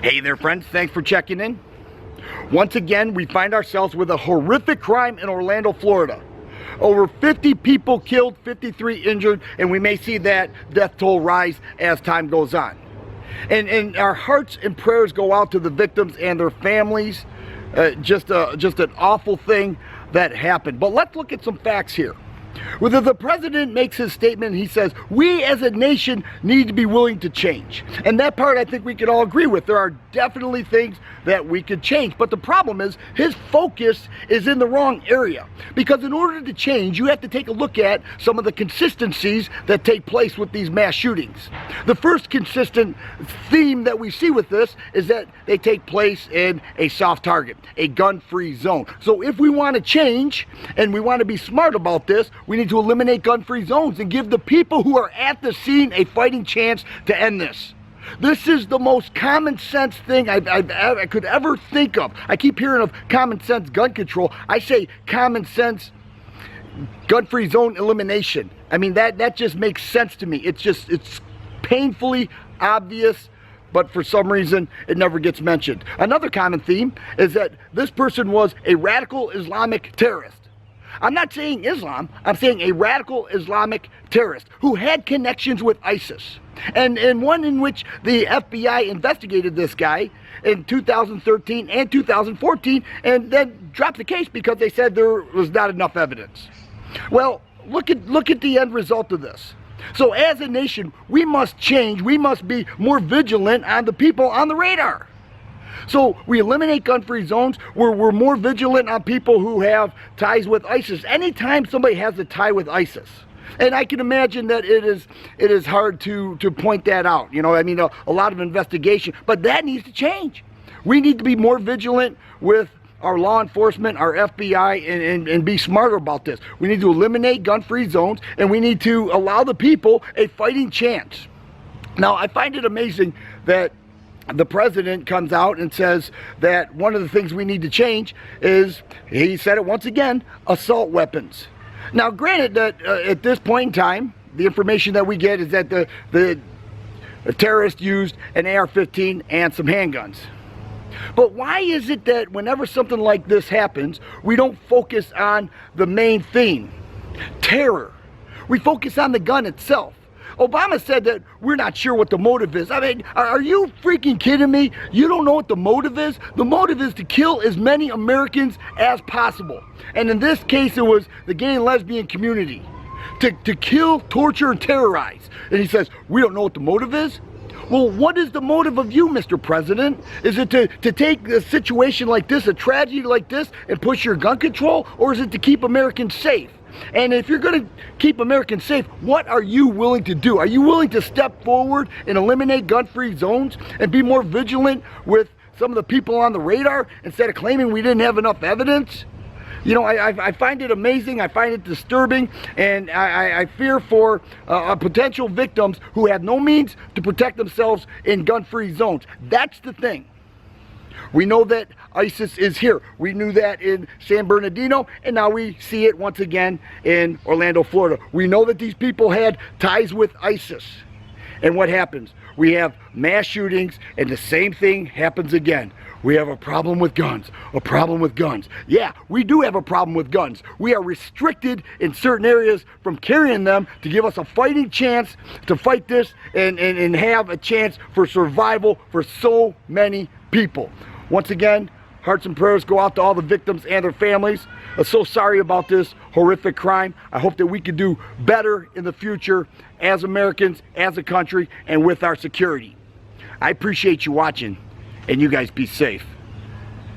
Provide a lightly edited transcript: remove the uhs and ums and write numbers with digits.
Hey there, friends. Thanks for checking in. Once again, we find ourselves with a horrific crime in Orlando, Florida. Over 50 people killed, 53 injured, and we may see that death toll rise as time goes on. And our hearts and prayers go out to the victims and their families. Just an awful thing that happened. But let's look at some facts here. Whether the president makes his statement, he says, we as a nation need to be willing to change. And that part I think we could all agree with. There are definitely things that we could change. But the problem is his focus is in the wrong area. Because in order to change, you have to take a look at some of the consistencies that take place with these mass shootings. The first consistent theme that we see with this is that they take place in a soft target, a gun-free zone. So if we want to change and we want to be smart about this, we need to eliminate gun-free zones and give the people who are at the scene a fighting chance to end this. This is the most common sense thing I could ever think of. I keep hearing of common sense gun control. I say common sense gun-free zone elimination. I mean, that just makes sense to me. It's painfully obvious, but for some reason it never gets mentioned. Another common theme is that this person was a radical Islamic terrorist. I'm not saying Islam, I'm saying a radical Islamic terrorist who had connections with ISIS. And one in which the FBI investigated this guy in 2013 and 2014 and then dropped the case because they said there was not enough evidence. Well, look at the end result of this. So as a nation, we must change, we must be more vigilant on the people on the radar. So we eliminate gun-free zones. We're more vigilant on people who have ties with ISIS. Anytime somebody has a tie with ISIS, and I can imagine that it is hard to point that out. You know, I mean, a lot of investigation, but that needs to change. We need to be more vigilant with our law enforcement, our FBI, and be smarter about this. We need to eliminate gun-free zones, and we need to allow the people a fighting chance. Now, I find it amazing that the president comes out and says that one of the things we need to change is, he said it once again, assault weapons. Now, granted that at this point in time, the information that we get is that the terrorist used an AR-15 and some handguns. But why is it that whenever something like this happens, we don't focus on the main theme, terror? We focus on the gun itself. Obama said that we're not sure what the motive is. I mean, are you freaking kidding me? You don't know what the motive is? The motive is to kill as many Americans as possible. And in this case, it was the gay and lesbian community. To kill, torture, and terrorize. And he says, we don't know what the motive is? Well, what is the motive of you, Mr. President? Is it to take a situation like this, a tragedy like this, and push your gun control? Or is it to keep Americans safe? And if you're going to keep Americans safe, what are you willing to do? Are you willing to step forward and eliminate gun-free zones and be more vigilant with some of the people on the radar instead of claiming we didn't have enough evidence? You know, I find it amazing, I find it disturbing, and I fear for potential victims who have no means to protect themselves in gun-free zones. That's the thing. We know that ISIS is here. We knew that in San Bernardino, and now we see it once again in Orlando, Florida. We know that these people had ties with ISIS. And what happens? We have mass shootings, and the same thing happens again. We have a problem with guns, a problem with guns. Yeah, we do have a problem with guns. We are restricted in certain areas from carrying them to give us a fighting chance to fight this and have a chance for survival for so many people. Once again, hearts and prayers go out to all the victims and their families. I'm so sorry about this horrific crime. I hope that we can do better in the future as Americans, as a country, and with our security. I appreciate you watching, and you guys be safe.